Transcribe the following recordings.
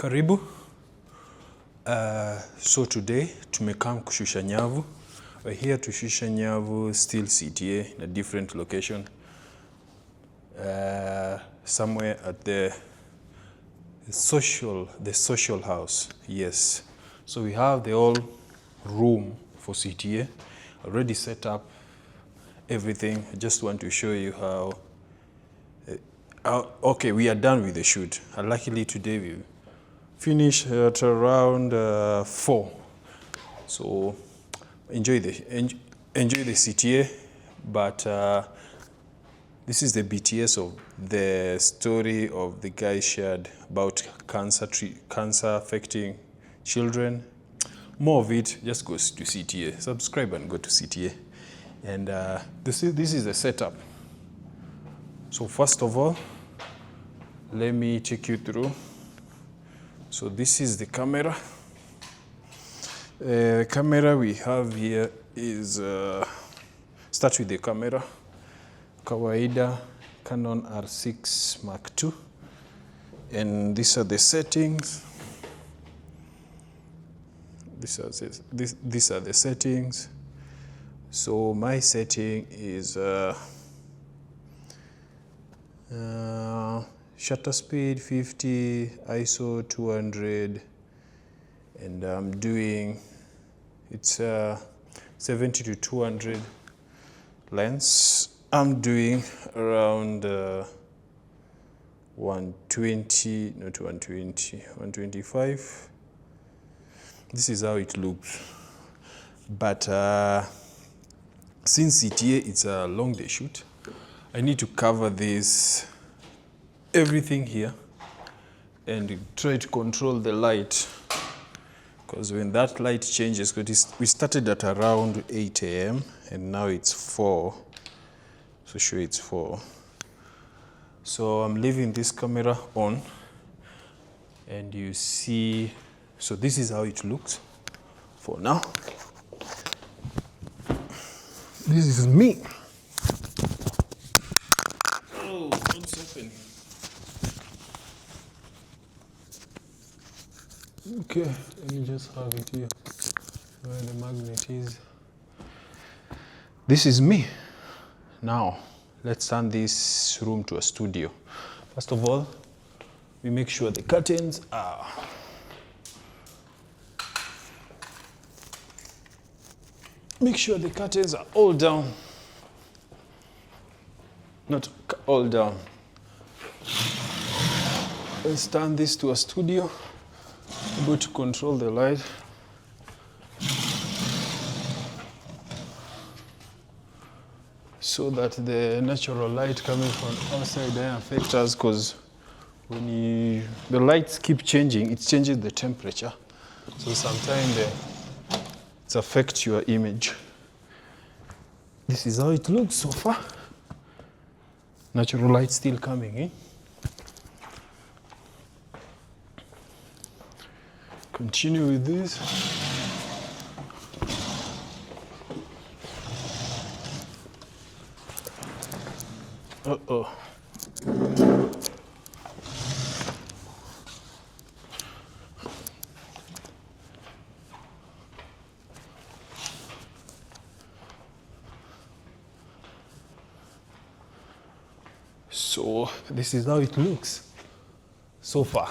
Karibu. So today tumekam kushusha nyavu. We're here to shusha nyavu, still CTA in a different location. Somewhere at the social house. Yes. So we have the whole room for CTA already set up, everything. I just want to show you how. Okay, we are done with the shoot. Luckily today we finish at around 4. So enjoy the CTA, but this is the BTS of the story of the guy shared about cancer affecting children. More of it just goes to CTA. Subscribe and go to CTA. And this is the setup. So first of all, let me take you through. So this is the camera. The camera we have here is, start with the camera. Kawaida Canon R6 Mark II. And these are the settings. These are the settings. So my setting is shutter speed 50, ISO 200, and I'm doing, it's 70 to 200 lens. I'm doing around 120, not 120, 125. This is how it looks. But since CTA it's a long day shoot, I need to cover this, everything here, and try to control the light. Because when that light changes, we started at around 8 a.m. and now it's 4. So sure it's 4. So I'm leaving this camera on, and you see, so this is how it looks for now. This is me. Oh, what's happening? Okay, let me just have it here, where the magnet is. This is me. Now, let's turn this room to a studio. First of all, we make sure the curtains are all down. Not all down. Let's turn this to a studio. Able to control the light. So that the natural light coming from outside doesn't affect us, because when the lights keep changing, it changes the temperature. So sometimes it affects your image. This is how it looks so far. Natural light still coming in. Continue with this. Uh-oh. So this is how it looks so far.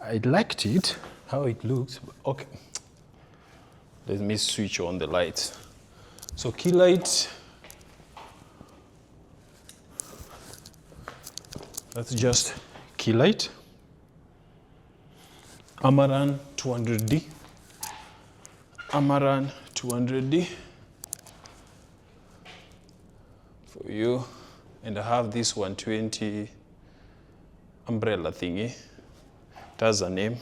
I liked it, how it looks. Okay, let me switch on the lights. So key light, that's just key light. Amaran 200D. Amaran 200D for you. And I have this 120 umbrella thingy. It has a name.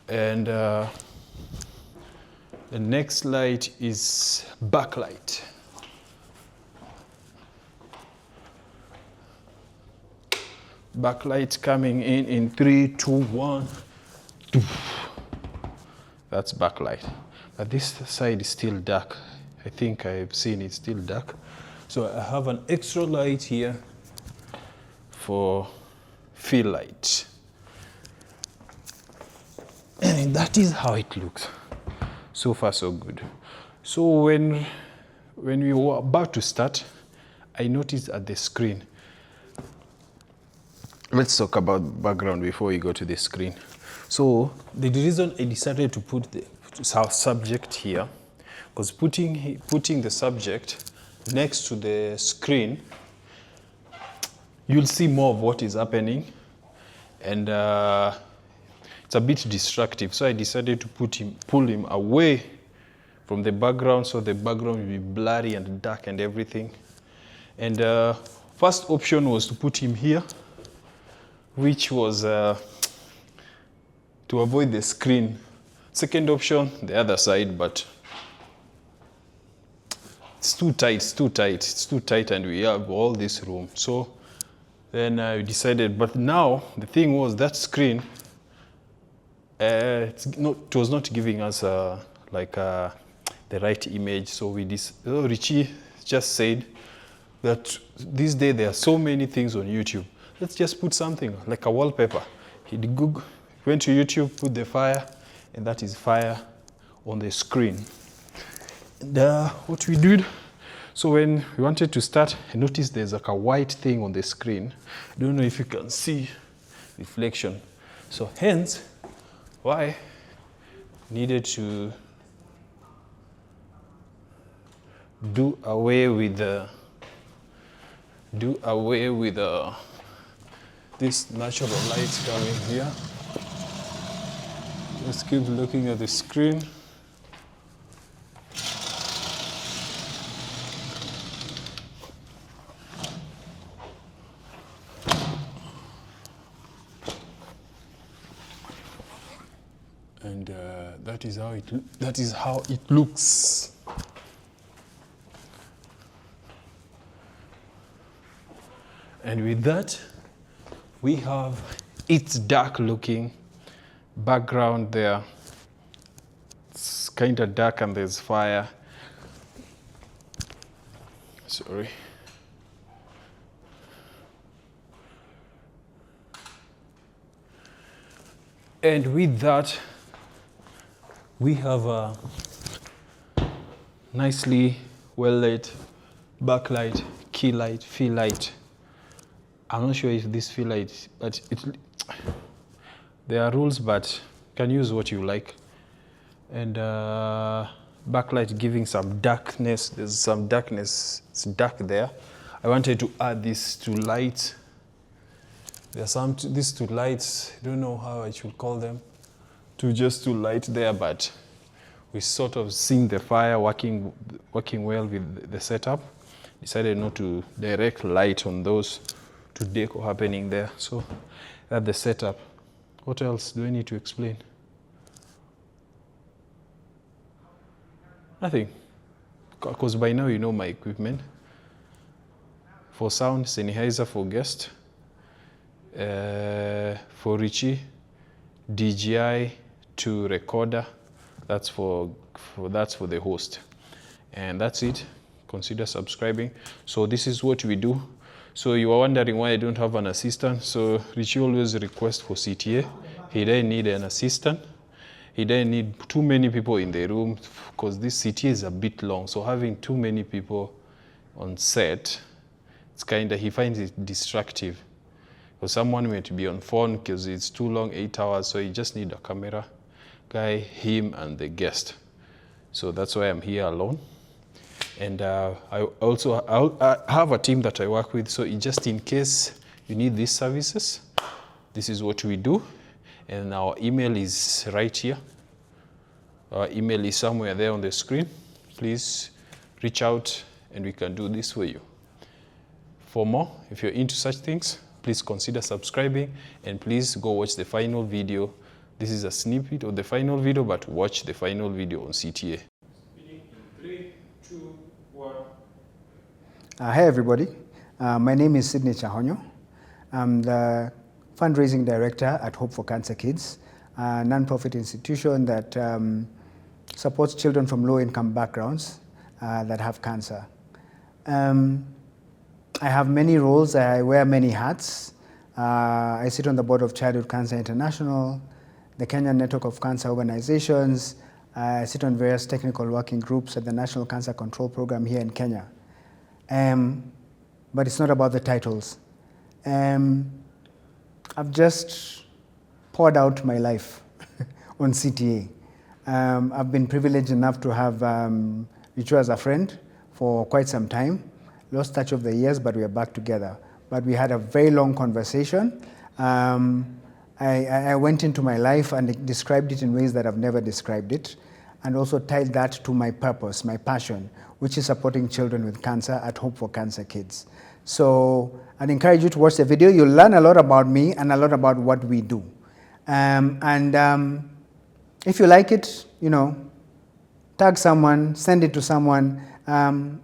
And the next light is backlight. Backlight coming in 3, 2, 1. That's backlight. But this side is still dark. I think I've seen it's still dark. So I have an extra light here for fill light. And that is how it looks. So far, so good. So when we were about to start, I noticed at the screen. Let's talk about background before we go to the screen. So the reason I decided to put the subject here, because putting the subject next to the screen, you'll see more of what is happening, and it's a bit distractive. So I decided to pull him away from the background, so the background will be blurry and dark and everything. And first option was to put him here, which was to avoid the screen. Second option, the other side, but it's too tight, and we have all this room. So then I decided, but now the thing was that screen, it was not giving us the right image. So Richie just said that these days there are so many things on YouTube. Let's just put something like a wallpaper. He went to YouTube, put the fire, and that is fire on the screen. And what we did, so when we wanted to start, I noticed there's like a white thing on the screen. I don't know if you can see reflection. So hence, why needed to do away with this natural light coming here. Just keep looking at the screen. And that is how it looks. And with that, we have its dark looking background there. It's kind of dark and there's fire. Sorry. And with that, we have a nicely well lit backlight, key light, fill light. I'm not sure if this fill light, but there are rules, but you can use what you like. And backlight giving some darkness. There's some darkness. It's dark there. I wanted to add this to light. There are these two lights. I don't know how I should call them. Just to light there, but we sort of seen the fire working well with the setup. Decided not to direct light on those to deco happening there. So that's the setup. What else do I need to explain? Nothing, because by now you know my equipment. For sound, Sennheiser for guest. For Richie, DJI to recorder. That's for the host, and that's it. Consider subscribing. So this is what we do. So you are wondering why I don't have an assistant. So Richie always requests for CTA. He doesn't need an assistant. He doesn't need too many people in the room, because this CTA is a bit long. So having too many people on set, it's he finds it destructive. Because someone may be on phone because it's too long, 8 hours. So you just need a camera guy, him, and the guest. So that's why I'm here alone. And I have a team that I work with. So just in case you need these services, this is what we do. And our email is right here. Our email is somewhere there on the screen. Please reach out and we can do this for you. For more, if you're into such things, please consider subscribing, and please go watch the final video. This is a snippet of the final video, but watch the final video on CTA. In 3, 2, 1. Hi everybody, my name is Sidney Chahonyo. I'm the fundraising director at Hope for Cancer Kids, a non-profit institution that supports children from low-income backgrounds that have cancer. I have many roles, I wear many hats. I sit on the board of Childhood Cancer International, the Kenyan Network of Cancer Organizations. I sit on various technical working groups at the National Cancer Control Program here in Kenya. But it's not about the titles. I've just poured out my life on CTA. I've been privileged enough to have Richu as a friend for quite some time. Lost touch of the years, but we are back together. But we had a very long conversation. I went into my life and described it in ways that I've never described it, and also tied that to my purpose, my passion, which is supporting children with cancer at Hope for Cancer Kids. So I'd encourage you to watch the video. You'll learn a lot about me and a lot about what we do. If you like it, tag someone, send it to someone.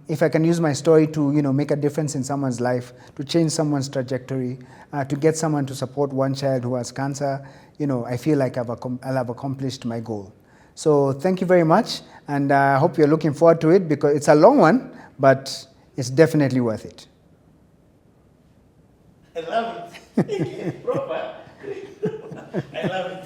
If I can use my story to, make a difference in someone's life, to change someone's trajectory, to get someone to support one child who has cancer, I feel like I'll have accomplished my goal. So thank you very much, and I hope you're looking forward to it, because it's a long one, but it's definitely worth it. I love it. Proper. I love it.